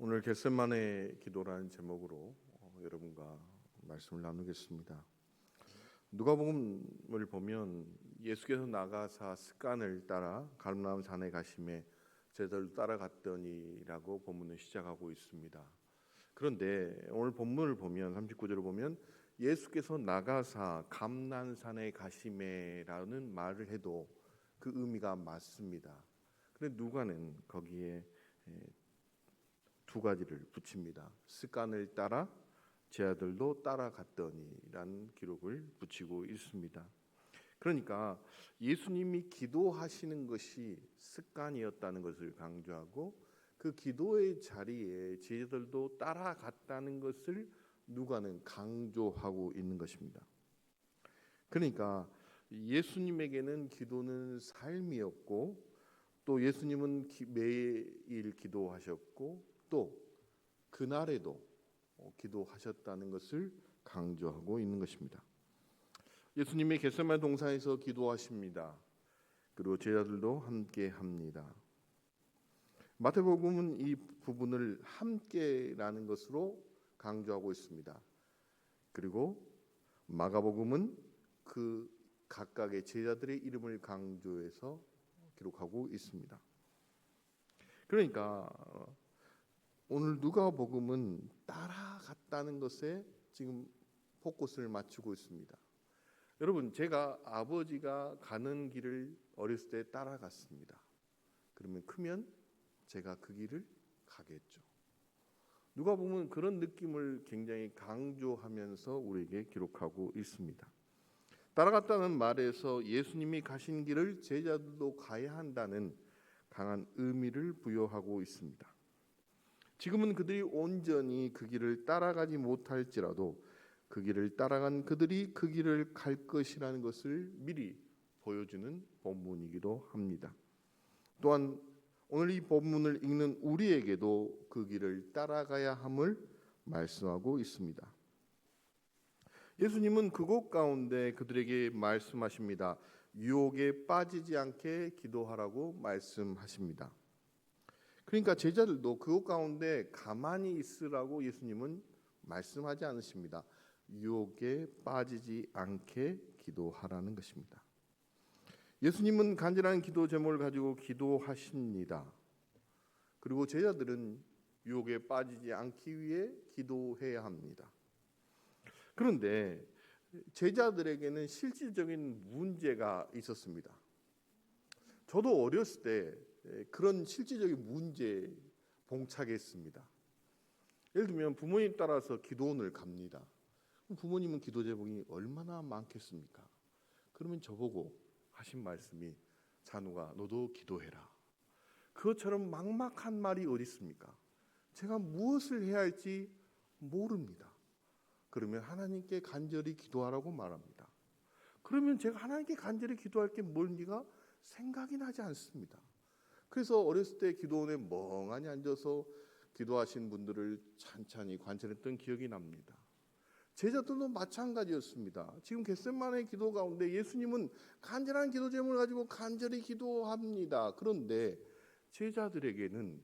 오늘 겟세마네 기도라는 제목으로 여러분과 말씀을 나누겠습니다. 누가복음을 보면 예수께서 나가사 습관을 따라 가버나움 산에 가심에 제자들도 따라갔더니라고 본문을 시작하고 있습니다. 그런데 오늘 본문을 보면 39절을 보면 예수께서 나가사 감난산에 가심에라는 말을 해도 그 의미가 맞습니다. 그런데 누가는 거기에 두 가지를 붙입니다. 습관을 따라 제자들도 따라갔더니라는 기록을 붙이고 있습니다. 그러니까 예수님이 기도하시는 것이 습관이었다는 것을 강조하고 그 기도의 자리에 제자들도 따라갔다는 것을 누가는 강조하고 있는 것입니다. 그러니까 예수님에게는 기도는 삶이었고 또 예수님은 매일 기도하셨고 또 그날에도 기도하셨다는 것을 강조하고 있는 것입니다. 예수님이 겟세마네 동산에서 기도하십니다. 그리고 제자들도 함께 합니다. 마태복음은 이 부분을 함께라는 것으로 강조하고 있습니다. 그리고 마가복음은 그 각각의 제자들의 이름을 강조해서 기록하고 있습니다. 그러니까 오늘 누가복음은 따라갔다는 것에 지금 포커스를 맞추고 있습니다. 여러분, 제가 아버지가 가는 길을 어렸을 때 따라갔습니다. 그러면 크면 제가 그 길을 가겠죠. 누가복음은 그런 느낌을 굉장히 강조하면서 우리에게 기록하고 있습니다. 따라갔다는 말에서 예수님이 가신 길을 제자들도 가야 한다는 강한 의미를 부여하고 있습니다. 지금은 그들이 온전히 그 길을 따라가지 못할지라도 그 길을 따라간 그들이 그 길을 갈 것이라는 것을 미리 보여주는 본문이기도 합니다. 또한 오늘 이 본문을 읽는 우리에게도 그 길을 따라가야 함을 말씀하고 있습니다. 예수님은 그곳 가운데 그들에게 말씀하십니다. 유혹에 빠지지 않게 기도하라고 말씀하십니다. 그러니까 제자들도 그곳 가운데 가만히 있으라고 예수님은 말씀하지 않으십니다. 유혹에 빠지지 않게 기도하라는 것입니다. 예수님은 간절한 기도 제목을 가지고 기도하십니다. 그리고 제자들은 유혹에 빠지지 않기 위해 기도해야 합니다. 그런데 제자들에게는 실질적인 문제가 있었습니다. 저도 어렸을 때 그런 실질적인 문제에 봉착했습니다. 예를 들면 부모님 따라서 기도원을 갑니다. 부모님은 기도 제목이 얼마나 많겠습니까? 그러면 저보고 하신 말씀이 찬우가 너도 기도해라. 그것처럼 막막한 말이 어디 있습니까? 제가 무엇을 해야 할지 모릅니다. 그러면 하나님께 간절히 기도하라고 말합니다. 그러면 제가 하나님께 간절히 기도할 게 뭘지가 생각이 나지 않습니다. 그래서 어렸을 때 기도원에 멍하니 앉아서 기도하신 분들을 찬찬히 관찰했던 기억이 납니다. 제자들도 마찬가지였습니다. 지금 겟세마네 기도 가운데 예수님은 간절한 기도 제목을 가지고 간절히 기도합니다. 그런데 제자들에게는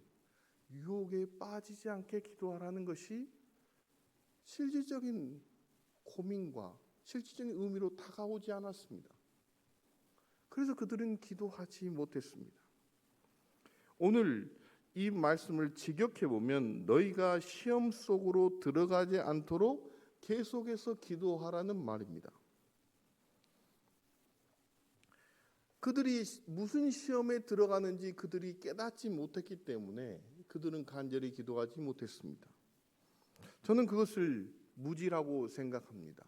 유혹에 빠지지 않게 기도하라는 것이 실질적인 고민과 실질적인 의미로 다가오지 않았습니다. 그래서 그들은 기도하지 못했습니다. 오늘 이 말씀을 직역해 보면 너희가 시험 속으로 들어가지 않도록 계속해서 기도하라는 말입니다. 그들이 무슨 시험에 들어가는지 그들이 깨닫지 못했기 때문에 그들은 간절히 기도하지 못했습니다. 저는 그것을 무지라고 생각합니다.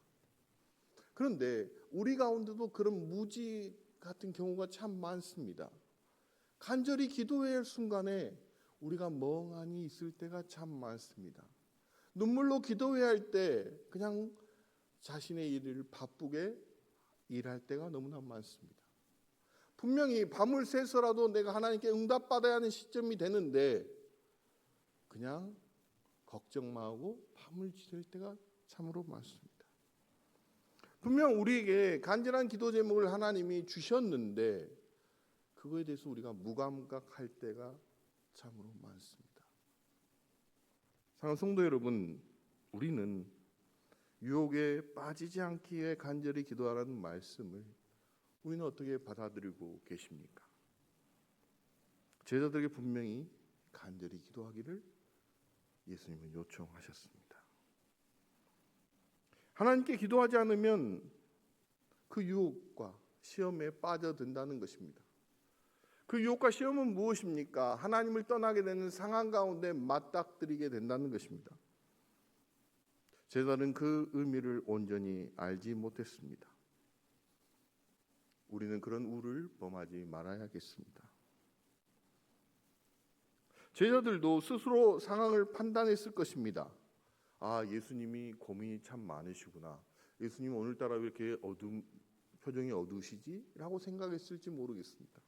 그런데 우리 가운데도 그런 무지 같은 경우가 참 많습니다. 간절히 기도해야 할 순간에 우리가 멍하니 있을 때가 참 많습니다. 눈물로 기도해야 할 때 그냥 자신의 일을 바쁘게 일할 때가 너무나 많습니다. 분명히 밤을 새서라도 내가 하나님께 응답받아야 하는 시점이 되는데 그냥 걱정만 하고 밤을 지낼 때가 참으로 많습니다. 분명 우리에게 간절한 기도 제목을 하나님이 주셨는데 그거에 대해서 우리가 무감각할 때가 참으로 많습니다. 사랑하는 성도 여러분, 우리는 유혹에 빠지지 않기 위해 간절히 기도하라는 말씀을 우리는 어떻게 받아들이고 계십니까? 제자들에게 분명히 간절히 기도하기를 예수님은 요청하셨습니다. 하나님께 기도하지 않으면 그 유혹과 시험에 빠져든다는 것입니다. 그 유혹과 시험은 무엇입니까? 하나님을 떠나게 되는 상황 가운데 맞닥뜨리게 된다는 것입니다. 제자들은 그 의미를 온전히 알지 못했습니다. 우리는 그런 우를 범하지 말아야겠습니다. 제자들도 스스로 상황을 판단했을 것입니다. 아, 예수님이 고민이 참 많으시구나. 예수님 오늘따라 왜 이렇게 표정이 어두우시지? 라고 생각했을지 모르겠습니다.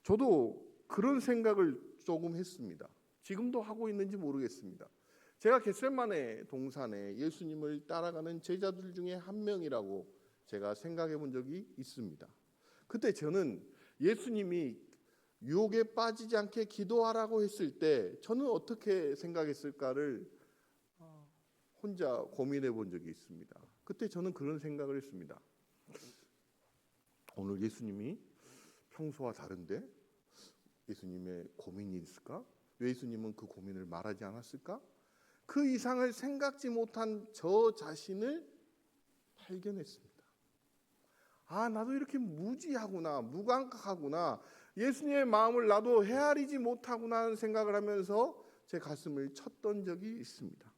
저도 그런 생각을 조금 했습니다. 지금도 하고 있는지 모르겠습니다. 제가 겟세마네 동산에 예수님을 따라가는 제자들 중에 한 명이라고 제가 생각해 본 적이 있습니다. 그때 저는 예수님이 유혹에 빠지지 않게 기도하라고 했을 때 저는 어떻게 생각했을까를 혼자 고민해 본 적이 있습니다. 그때 저는 그런 생각을 했습니다. 오늘 예수님이 평소와 다른데 예수님의 고민이 있을까? 왜 예수님은 그 고민을 말하지 않았을까? 그 이상을 생각지 못한 저 자신을 발견했습니다. 아, 나도 이렇게 무지하구나, 무감각하구나, 예수님의 마음을 나도 헤아리지 못하구나 하는 생각을 하면서 제 가슴을 쳤던 적이 있습니다.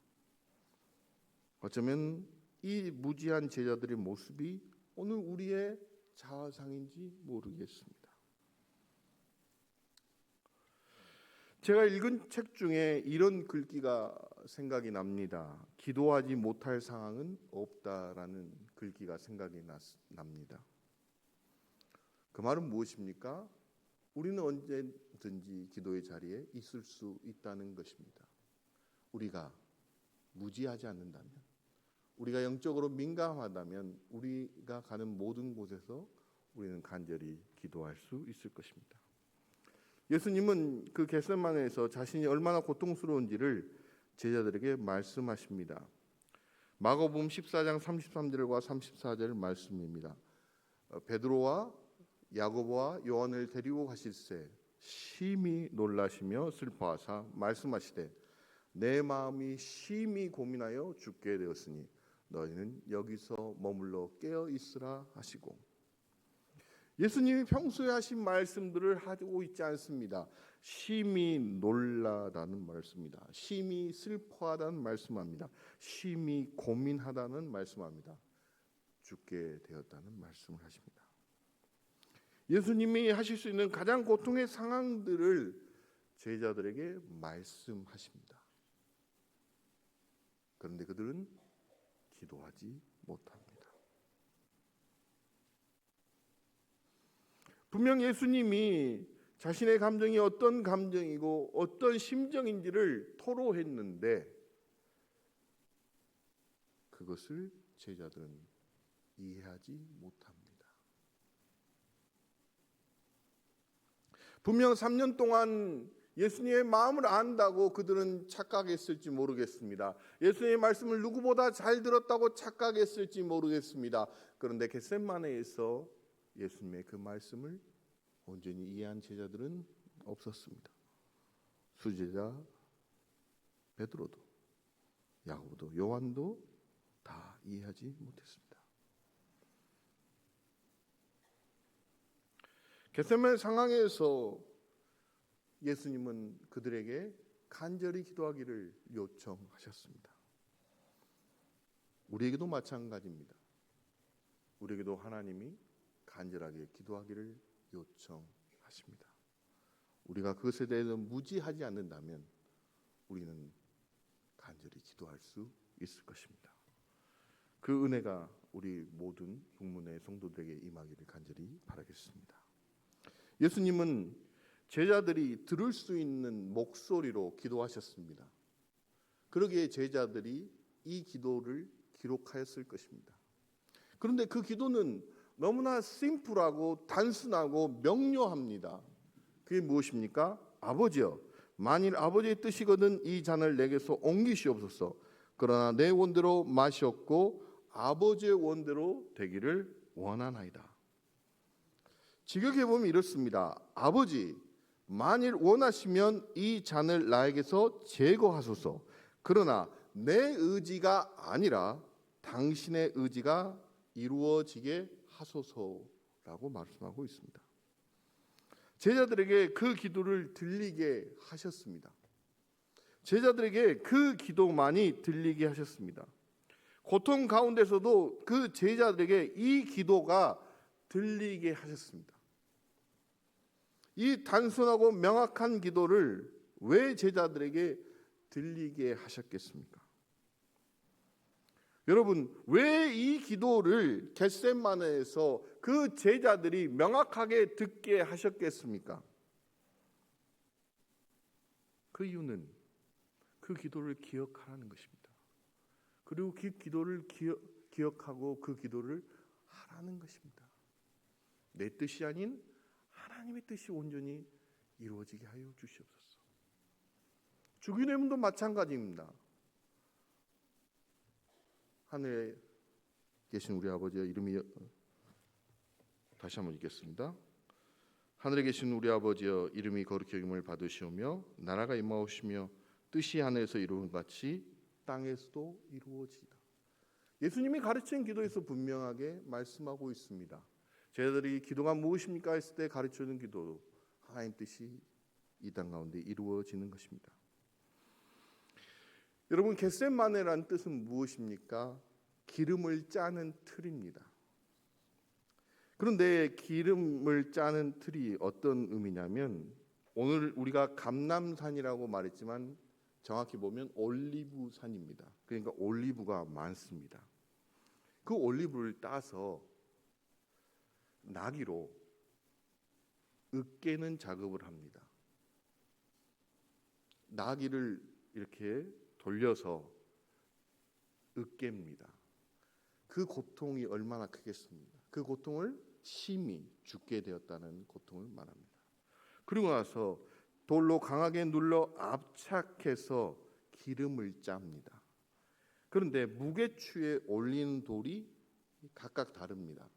어쩌면 이 무지한 제자들의 모습이 오늘 우리의 자화상인지 모르겠습니다. 제가 읽은 책 중에 이런 글귀가 생각이 납니다. 기도하지 못할 상황은 없다라는 글귀가 생각이 납니다. 그 말은 무엇입니까? 우리는 언제든지 기도의 자리에 있을 수 있다는 것입니다. 우리가 무지하지 않는다면, 우리가 영적으로 민감하다면 우리가 가는 모든 곳에서 우리는 간절히 기도할 수 있을 것입니다. 예수님은 그 겟세마네에서 자신이 얼마나 고통스러운지를 제자들에게 말씀하십니다. 마가복음 14장 33절과 34절 말씀입니다. 베드로와 야고보와 요한을 데리고 가실새 심히 놀라시며 슬퍼하사 말씀하시되 내 마음이 심히 고민하여 죽게 되었으니 너희는 여기서 머물러 깨어 있으라 하시고, 예수님이 평소에 하신 말씀들을 하고 있지 않습니다. 심히 놀라다는 말씀입니다. 심히 슬퍼하다는 말씀합니다. 심히 고민하다는 말씀합니다. 죽게 되었다는 말씀을 하십니다. 예수님이 하실 수 있는 가장 고통의 상황들을 제자들에게 말씀하십니다. 그런데 그들은 기도하지 못합니다. 분명 예수님이 자신의 감정이 어떤 감정이고 어떤 심정인지를 토로했는데 그것을 제자들은 이해하지 못합니다. 분명 3년 동안 예수님의 마음을 안다고 그들은 착각했을지 모르겠습니다. 예수님의 말씀을 누구보다 잘 들었다고 착각했을지 모르겠습니다. 그런데 겟세마네에서 예수님의 그 말씀을 온전히 이해한 제자들은 없었습니다. 수제자 베드로도 야고보도 요한도 다 이해하지 못했습니다. 겟세마네 상황에서 예수님은 그들에게 간절히 기도하기를 요청하셨습니다. 우리에게도 마찬가지입니다. 우리에게도 하나님이 간절하게 기도하기를 요청하십니다. 우리가 그것에 대해서 무지하지 않는다면 우리는 간절히 기도할 수 있을 것입니다. 그 은혜가 우리 모든 북문의 성도들에게 임하기를 간절히 바라겠습니다. 예수님은 제자들이 들을 수 있는 목소리로 기도하셨습니다. 그러기에 제자들이 이 기도를 기록하였을 것입니다. 그런데 그 기도는 너무나 심플하고 단순하고 명료합니다. 그게 무엇입니까? 아버지여, 만일 아버지의 뜻이거든 이 잔을 내게서 옮기시옵소서. 그러나 내 원대로 마시옵고 아버지의 원대로 되기를 원하나이다. 직역해 보면 이렇습니다. 아버지, 만일 원하시면 이 잔을 나에게서 제거하소서. 그러나 내 의지가 아니라 당신의 의지가 이루어지게 하소서라고 말씀하고 있습니다. 제자들에게 그 기도를 들리게 하셨습니다. 제자들에게 그 기도만이 들리게 하셨습니다. 고통 가운데서도 그 제자들에게 이 기도가 들리게 하셨습니다. 이 단순하고 명확한 기도를 왜 제자들에게 들리게 하셨겠습니까? 여러분, 왜 이 기도를 겟세마네에서 그 제자들이 명확하게 듣게 하셨겠습니까? 그 이유는 그 기도를 기억하라는 것입니다. 그리고 그 기도를 기억하고 그 기도를 하라는 것입니다. 내 뜻이 아닌 하나님의 뜻이 온전히 이루어지게 하여 주시옵소서. 주기도문도 마찬가지입니다. 하늘에 계신 우리 아버지의 이름이, 다시 한번 읽겠습니다. 하늘에 계신 우리 아버지여, 이름이 거룩히 여김을 받으시오며 나라가 임하오시며 뜻이 하늘에서 이루어진 같이 땅에서도 이루어지이다. 예수님이 가르친 기도에서 분명하게 말씀하고 있습니다. 제자들이 기도가 무엇입니까 했을 때 가르쳐주는 기도, 하나님 뜻이 이 땅 가운데 이루어지는 것입니다. 여러분, 겟세마네라는 뜻은 무엇입니까? 기름을 짜는 틀입니다. 그런데 기름을 짜는 틀이 어떤 의미냐면, 오늘 우리가 감람산이라고 말했지만 정확히 보면 올리브산입니다. 그러니까 올리브가 많습니다. 그 올리브를 따서 나기로 으깨는 작업을 합니다. 나기를 이렇게 돌려서 으깹니다. 그 고통이 얼마나 크겠습니까? 그 고통을 심히 죽게 되었다는 고통을 말합니다. 그리고 나서 돌로 강하게 눌러 압착해서 기름을 짭니다. 그런데 무게추에 올리는 돌이 각각 다릅니다.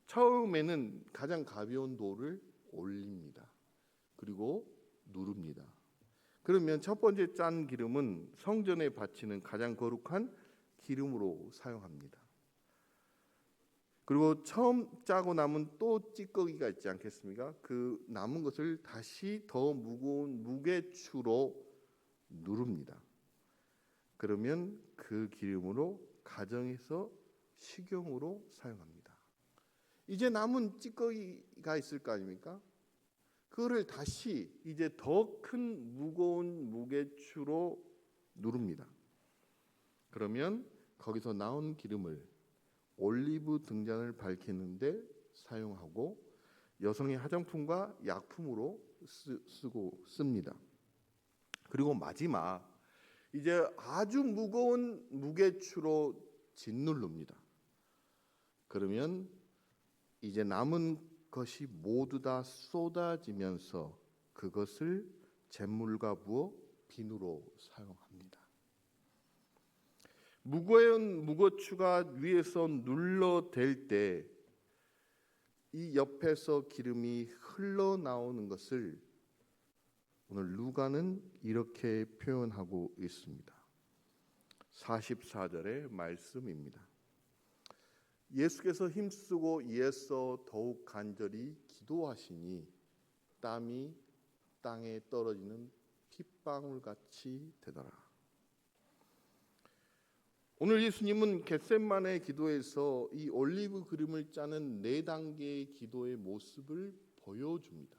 처음에는 가장 가벼운 돌을 올립니다. 그리고 누릅니다. 그러면 첫 번째 짠 기름은 성전에 바치는 가장 거룩한 기름으로 사용합니다. 그리고 처음 짜고 남은 또 찌꺼기가 있지 않겠습니까? 그 남은 것을 다시 더 무거운 무게추로 누릅니다. 그러면 그 기름으로 가정에서 식용으로 사용합니다. 이제 남은 찌꺼기가 있을 거 아닙니까? 그거를 다시 이제 더 큰 무거운 무게추로 누릅니다. 그러면 거기서 나온 기름을 올리브 등잔을 밝히는데 사용하고 여성의 화장품과 약품으로 씁니다. 그리고 마지막 이제 아주 무거운 무게추로 짓누릅니다. 그러면 이제 남은 것이 모두 다 쏟아지면서 그것을 잿물과 부어 비누로 사용합니다. 무거운 무거추가 위에서 눌러댈 때 이 옆에서 기름이 흘러나오는 것을 오늘 루가는 이렇게 표현하고 있습니다. 44절의 말씀입니다. 예수께서 힘쓰고 이에서 더욱 간절히 기도하시니 땀이 땅에 떨어지는 핏방울같이 되더라. 오늘 예수님은 겟세마네 기도에서 이 올리브 그림을 짜는 4단계의 기도의 모습을 보여줍니다.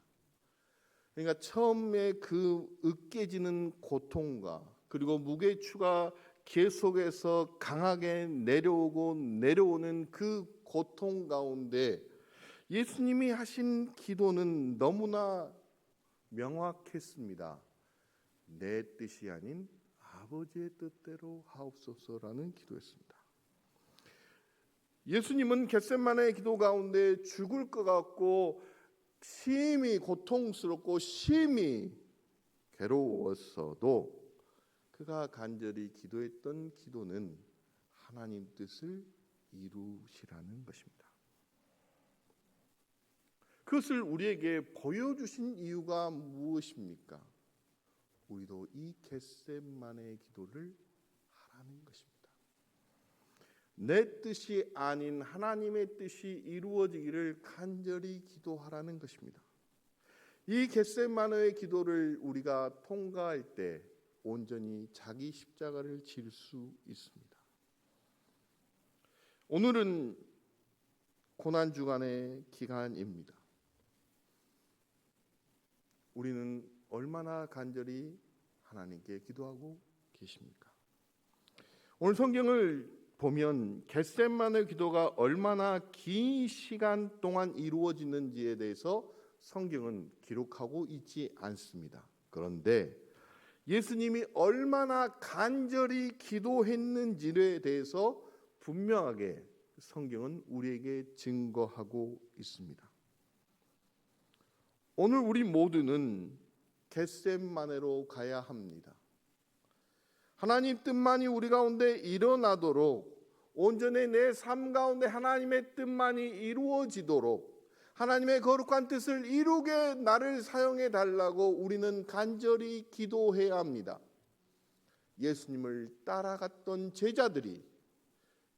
그러니까 처음에 그 으깨지는 고통과 그리고 무게추가 계속해서 강하게 내려오는 그 고통 가운데 예수님이 하신 기도는 너무나 명확했습니다. 내 뜻이 아닌 아버지의 뜻대로 하옵소서라는 기도였습니다. 예수님은 겟세마네 기도 가운데 죽을 것 같고 심히 고통스럽고 심히 괴로웠어도 그가 간절히 기도했던 기도는 하나님 뜻을 이루시라는 것입니다. 그것을 우리에게 보여주신 이유가 무엇입니까? 우리도 이 겟세마네 기도를 하라는 것입니다. 내 뜻이 아닌 하나님의 뜻이 이루어지기를 간절히 기도하라는 것입니다. 이 겟세마네의 기도를 우리가 통과할 때 온전히 자기 십자가를 질 수 있습니다. 오늘은 고난주간의 기간입니다. 우리는 얼마나 간절히 하나님께 기도하고 계십니까? 오늘 성경을 보면 겟세마네 기도가 얼마나 긴 시간 동안 이루어지는지에 대해서 성경은 기록하고 있지 않습니다. 그런데 예수님이 얼마나 간절히 기도했는지에 대해서 분명하게 성경은 우리에게 증거하고 있습니다. 오늘 우리 모두는 겟세마네로 가야 합니다. 하나님 뜻만이 우리 가운데 일어나도록 온전히 내 삶 가운데 하나님의 뜻만이 이루어지도록 하나님의 거룩한 뜻을 이루게 나를 사용해 달라고 우리는 간절히 기도해야 합니다. 예수님을 따라갔던 제자들이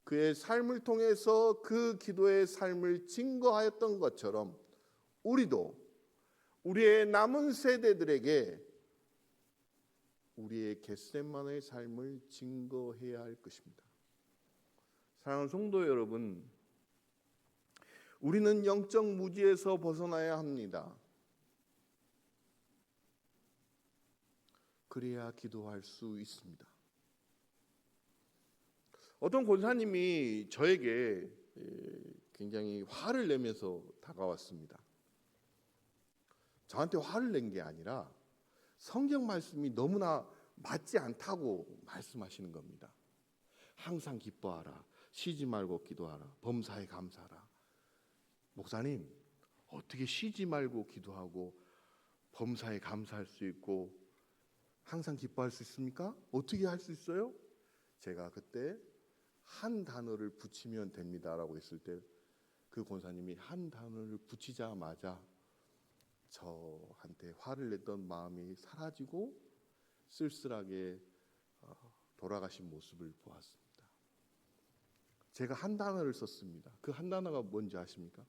그의 삶을 통해서 그 기도의 삶을 증거하였던 것처럼 우리도 우리의 남은 세대들에게 우리의 겟세마네의 삶을 증거해야 할 것입니다. 사랑하는 성도 여러분, 우리는 영적 무지에서 벗어나야 합니다. 그래야 기도할 수 있습니다. 어떤 권사님이 저에게 굉장히 화를 내면서 다가왔습니다. 저한테 화를 낸 게 아니라 성경 말씀이 너무나 맞지 않다고 말씀하시는 겁니다. 항상 기뻐하라, 쉬지 말고 기도하라, 범사에 감사하라. 목사님, 어떻게 쉬지 말고 기도하고 범사에 감사할 수 있고 항상 기뻐할 수 있습니까? 어떻게 할 수 있어요? 제가 그때 한 단어를 붙이면 됩니다라고 했을 때 그 권사님이 한 단어를 붙이자마자 저한테 화를 냈던 마음이 사라지고 쓸쓸하게 돌아가신 모습을 보았습니다. 제가 한 단어를 썼습니다. 그 한 단어가 뭔지 아십니까?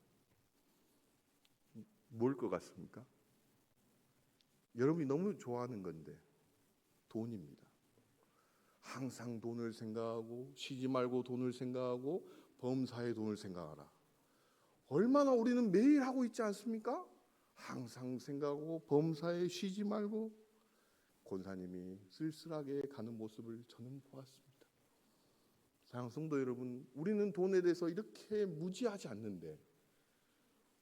뭘 것 같습니까? 여러분이 너무 좋아하는 건데 돈입니다. 항상 돈을 생각하고 쉬지 말고 돈을 생각하고 범사에 돈을 생각하라. 얼마나 우리는 매일 하고 있지 않습니까? 항상 생각하고 범사에 쉬지 말고. 권사님이 쓸쓸하게 가는 모습을 저는 보았습니다. 사랑하는 성도 여러분, 우리는 돈에 대해서 이렇게 무지하지 않는데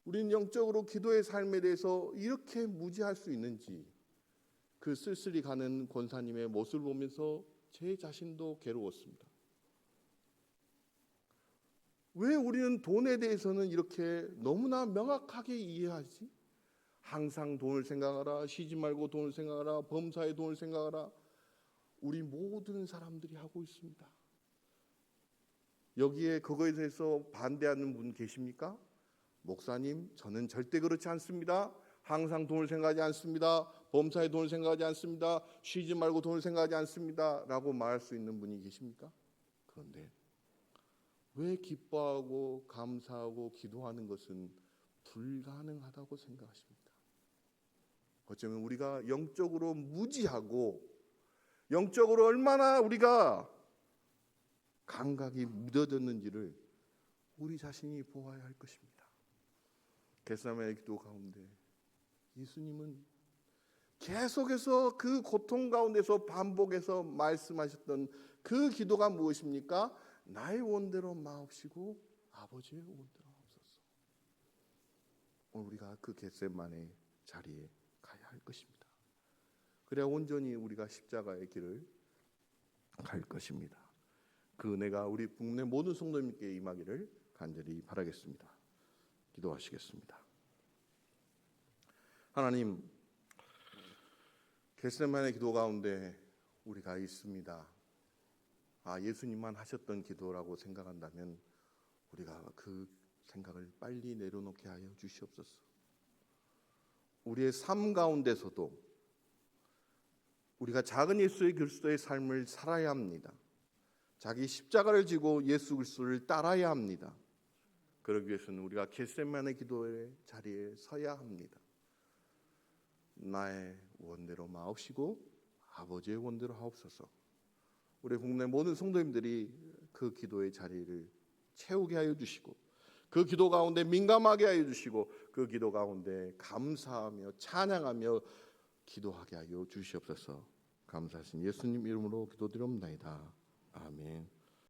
우리는 영적으로 기도의 삶에 대해서 이렇게 무지할 수 있는지 그 쓸쓸히 가는 권사님의 모습을 보면서 제 자신도 괴로웠습니다. 왜 우리는 돈에 대해서는 이렇게 너무나 명확하게 이해하지? 항상 돈을 생각하라, 쉬지 말고 돈을 생각하라, 범사에 돈을 생각하라. 우리 모든 사람들이 하고 있습니다. 여기에 그거에 대해서 반대하는 분 계십니까? 목사님, 저는 절대 그렇지 않습니다. 항상 돈을 생각하지 않습니다. 범사에 돈을 생각하지 않습니다. 쉬지 말고 돈을 생각하지 않습니다. 라고 말할 수 있는 분이 계십니까? 그런데 왜 기뻐하고 감사하고 기도하는 것은 불가능하다고 생각하십니까? 어쩌면 우리가 영적으로 무지하고 영적으로 얼마나 우리가 감각이 무뎌졌는지를 우리 자신이 보아야 할 것입니다. 겟세마네 기도 가운데 예수님은 계속해서 그 고통 가운데서 반복해서 말씀하셨던 그 기도가 무엇입니까? 나의 원대로 마옵시고 아버지의 원대로 하옵소서. 오늘 우리가 그 겟세마네 자리에 가야 할 것입니다. 그래야 온전히 우리가 십자가의 길을 갈 것입니다. 그 은혜가 우리 국내 모든 성도님께 임하기를 간절히 바라겠습니다. 기도하시겠습니다. 하나님, 겟세마네 기도 가운데 우리가 있습니다. 예수님만 하셨던 기도라고 생각한다면 우리가 그 생각을 빨리 내려놓게 하여 주시옵소서. 우리의 삶 가운데서도 우리가 작은 예수의 그리스도의 삶을 살아야 합니다. 자기 십자가를 지고 예수 그리스도를 따라야 합니다. 그러기 위해서는 우리가 겟세마네 기도의 자리에 서야 합니다. 나의 원대로 마옵시고 아버지의 원대로 하옵소서. 우리 국내 모든 성도님들이 그 기도의 자리를 채우게 하여 주시고 그 기도 가운데 민감하게 하여 주시고 그 기도 가운데 감사하며 찬양하며 기도하게 하여 주시옵소서. 감사하신 예수님 이름으로 기도드립니다. 아멘.